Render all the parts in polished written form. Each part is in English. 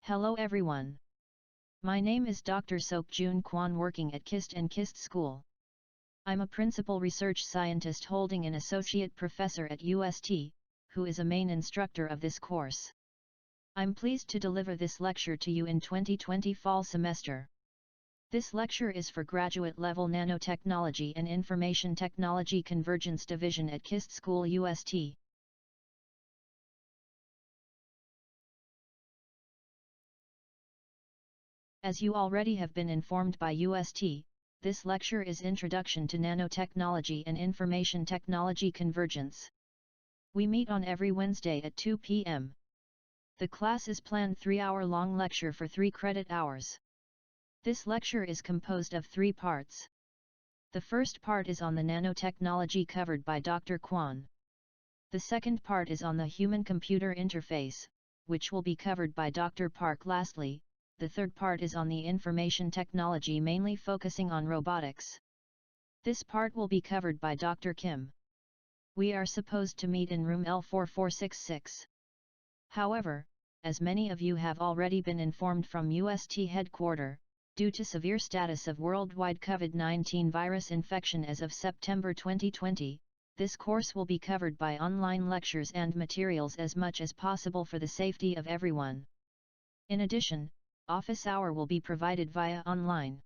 Hello everyone. My name is Dr. Sok Jun Kwan working at KIST and KIST School. I'm a principal research scientist holding an associate professor at UST, who is a main instructor of this course. I'm pleased to deliver this lecture to you in 2020 fall semester. This lecture is for graduate level nanotechnology and information technology convergence division at KIST School UST. As you already have been informed by UST, this lecture is Introduction to Nanotechnology and Information Technology Convergence. We meet on every Wednesday at 2 p.m. The class is planned 3-hour-long lecture for 3 credit hours. This lecture is composed of 3 parts. The first part is on the nanotechnology covered by Dr. Kwan. The second part is on the human-computer interface, which will be covered by Dr. Park. Lastly, the third part is on the information technology mainly focusing on robotics. This part will be covered by Dr. Kim. We are supposed to meet in room L4466. However, as many of you have already been informed from UST headquarters, due to severe status of worldwide COVID-19 virus infection as of September 2020, this course will be covered by online lectures and materials as much as possible for the safety of everyone. In addition, office hour will be provided via online.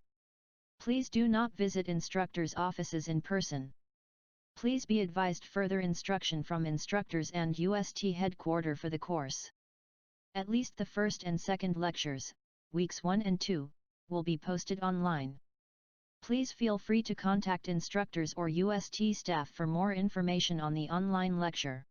Please do not visit instructors' offices in person. Please be advised further instruction from instructors and UST headquarters for the course. At least the first and second lectures, weeks 1 and 2, will be posted online. Please feel free to contact instructors or UST staff for more information on the online lecture.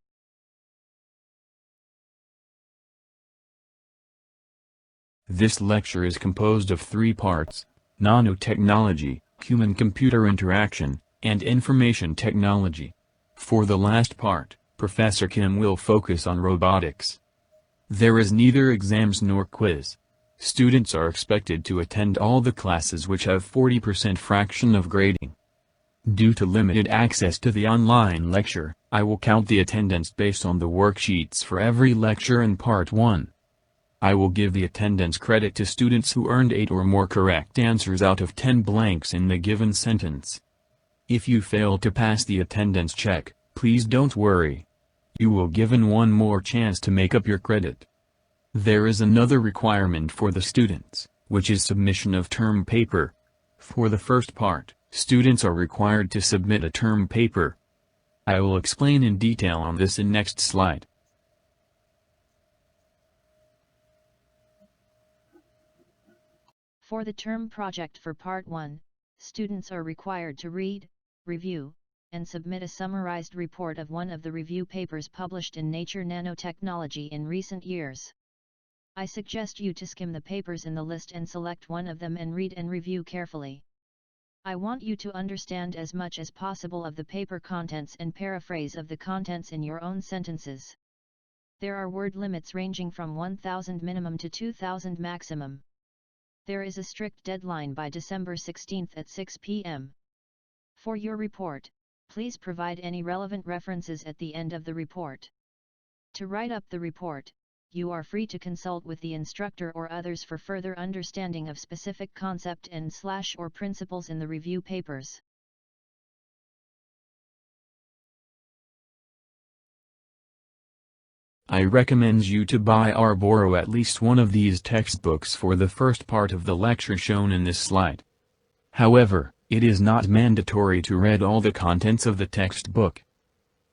This lecture is composed of 3 parts: nanotechnology, human-computer interaction, and information technology. For the last part, Professor Kim will focus on robotics. There is neither exams nor quiz. Students are expected to attend all the classes which have 40% fraction of grading. Due to limited access to the online lecture, I will count the attendance based on the worksheets for every lecture in Part 1. I will give the attendance credit to students who earned 8 or more correct answers out of 10 blanks in the given sentence. If you fail to pass the attendance check, please don't worry. You will given one more chance to make up your credit. There is another requirement for the students, which is submission of term paper. For the first part, students are required to submit a term paper. I will explain in detail on this in next slide. For the term project for Part 1, students are required to read, review, and submit a summarized report of one of the review papers published in Nature Nanotechnology in recent years. I suggest you to skim the papers in the list and select one of them and read and review carefully. I want you to understand as much as possible of the paper contents and paraphrase of the contents in your own sentences. There are word limits ranging from 1,000 minimum to 2,000 maximum. There is a strict deadline by December 16 at 6 p.m. For your report, please provide any relevant references at the end of the report. To write up the report, you are free to consult with the instructor or others for further understanding of specific concept and/or principles in the review papers. I recommend you to buy or borrow at least one of these textbooks for the first part of the lecture shown in this slide. However, it is not mandatory to read all the contents of the textbook.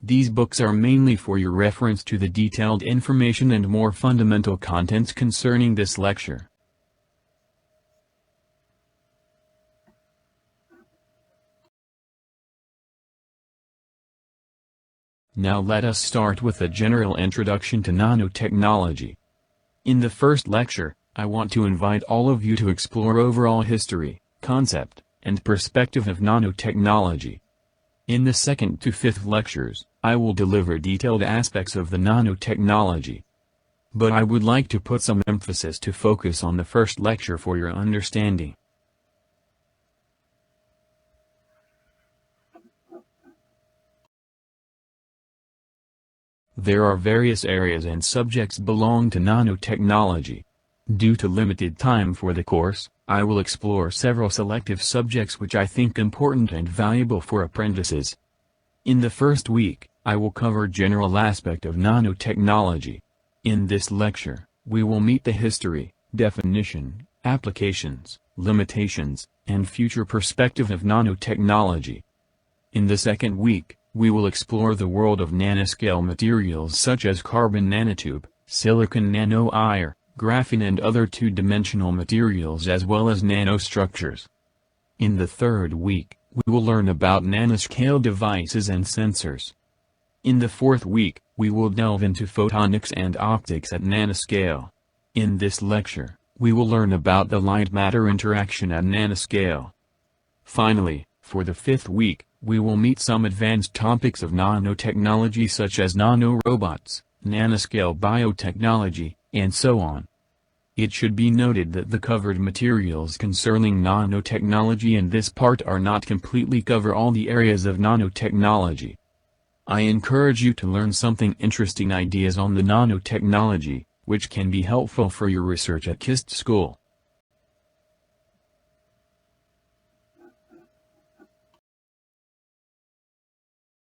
These books are mainly for your reference to the detailed information and more fundamental contents concerning this lecture. Now let us start with a general introduction to nanotechnology. In the first lecture, I want to invite all of you to explore overall history, concept, and perspective of nanotechnology. In the second to fifth lectures, I will deliver detailed aspects of the nanotechnology. But I would like to put some emphasis to focus on the first lecture for your understanding. There are various areas and subjects belong to nanotechnology. Due to limited time for the course, I will explore several selective subjects which I think important and valuable for apprentices. In the first week, I will cover general aspect of nanotechnology. In this lecture, we will meet the history, definition, applications, limitations, and future perspective of nanotechnology. In the second week, we will explore the world of nanoscale materials such as carbon nanotube, silicon nanowire, graphene and other two-dimensional materials as well as nanostructures. In the third week, we will learn about nanoscale devices and sensors. In the fourth week, we will delve into photonics and optics at nanoscale. In this lecture, we will learn about the light-matter interaction at nanoscale. Finally, for the fifth week, we will meet some advanced topics of nanotechnology such as nanorobots, nanoscale biotechnology, and so on. It should be noted that the covered materials concerning nanotechnology in this part are not completely cover all the areas of nanotechnology. I encourage you to learn something interesting ideas on the nanotechnology, which can be helpful for your research at KIST school.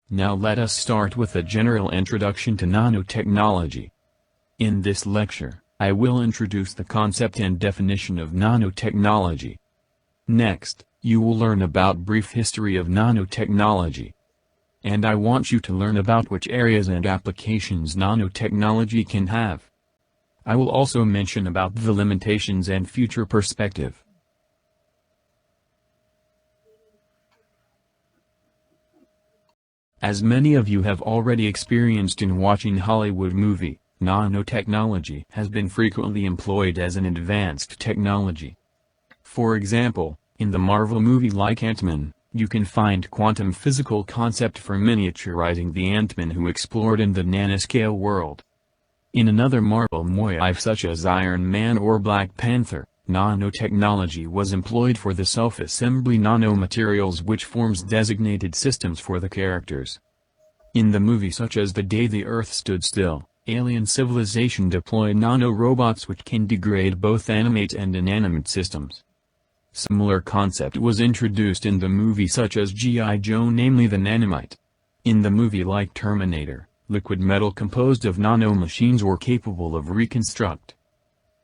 Now let us start with a general introduction to nanotechnology. In this lecture, I will introduce the concept and definition of nanotechnology. Next, you will learn about brief history of nanotechnology. And I want you to learn about which areas and applications nanotechnology can have. I will also mention about the limitations and future perspective. As many of you have already experienced in watching Hollywood movie, nanotechnology has been frequently employed as an advanced technology. For example, in the Marvel movie like Ant-Man, you can find quantum physical concept for miniaturizing the Ant-Man who explored in the nanoscale world. In another Marvel movie such as Iron Man or Black Panther, nanotechnology was employed for the self-assembly nanomaterials which forms designated systems for the characters. In the movie such as The Day the Earth Stood Still, alien civilization deployed nanorobots which can degrade both animate and inanimate systems. Similar concept was introduced in the movie such as G.I. Joe, namely the nanomite. In the movie like Terminator, liquid metal composed of nanomachines were capable of reconstruct.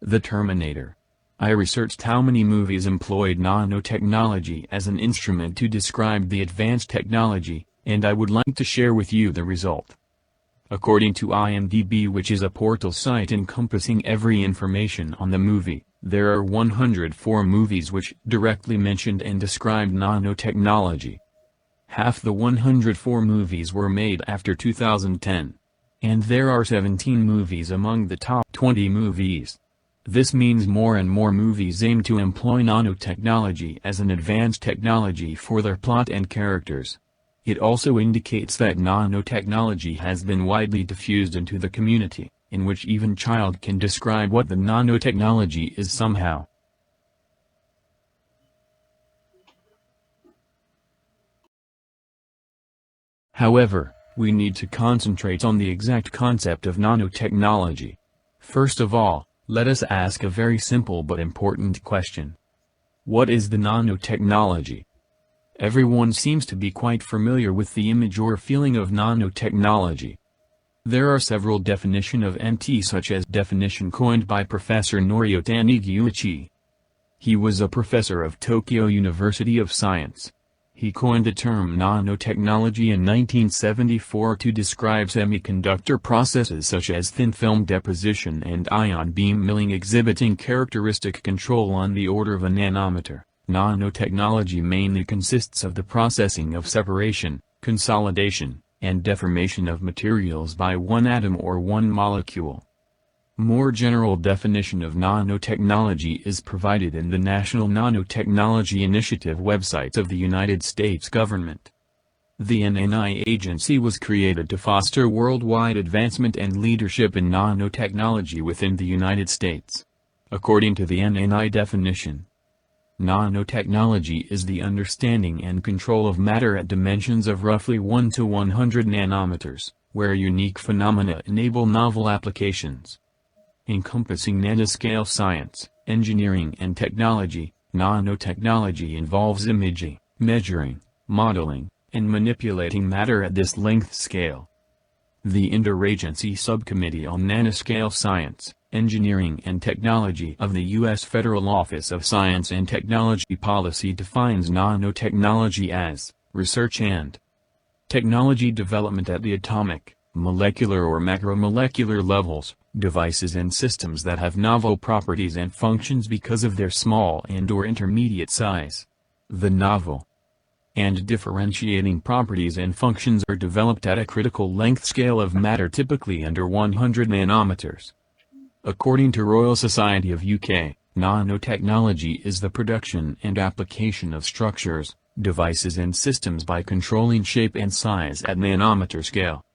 The Terminator. I researched how many movies employed nanotechnology as an instrument to describe the advanced technology, and I would like to share with you the result. According to IMDb, which is a portal site encompassing every information on the movie, there are 104 movies which directly mentioned and described nanotechnology. Half the 104 movies were made after 2010. And there are 17 movies among the top 20 movies. This means more and more movies aim to employ nanotechnology as an advanced technology for their plot and characters. It also indicates that nanotechnology has been widely diffused into the community, in which even child can describe what the nanotechnology is somehow. However, we need to concentrate on the exact concept of nanotechnology. First of all, let us ask a very simple but important question. What is the nanotechnology? Everyone seems to be quite familiar with the image or feeling of nanotechnology. There are several definitions of NT, such as definition coined by Professor Norio Taniguchi. He was a professor of Tokyo University of Science. He coined the term nanotechnology in 1974 to describe semiconductor processes such as thin film deposition and ion beam milling exhibiting characteristic control on the order of a nanometer. Nanotechnology mainly consists of the processing of separation, consolidation, and deformation of materials by one atom or one molecule. More general definition of nanotechnology is provided in the National Nanotechnology Initiative websites of the United States government. The NNI agency was created to foster worldwide advancement and leadership in nanotechnology within the United States. According to the NNI definition, nanotechnology is the understanding and control of matter at dimensions of roughly 1 to 100 nanometers, where unique phenomena enable novel applications. encompassing nanoscale science, engineering and technology. Nanotechnology involves imaging, measuring, modeling, and manipulating matter at this length scale. The Interagency Subcommittee on Nanoscale Science, Engineering and Technology of the U.S. Federal Office of Science and Technology Policy defines nanotechnology as research and technology development at the atomic, molecular or macromolecular levels, devices and systems that have novel properties and functions because of their small and/or intermediate size. The novel and differentiating properties and functions are developed at a critical length scale of matter, typically under 100 nanometers. According to Royal Society of UK, nanotechnology is the production and application of structures, devices and systems by controlling shape and size at nanometer scale.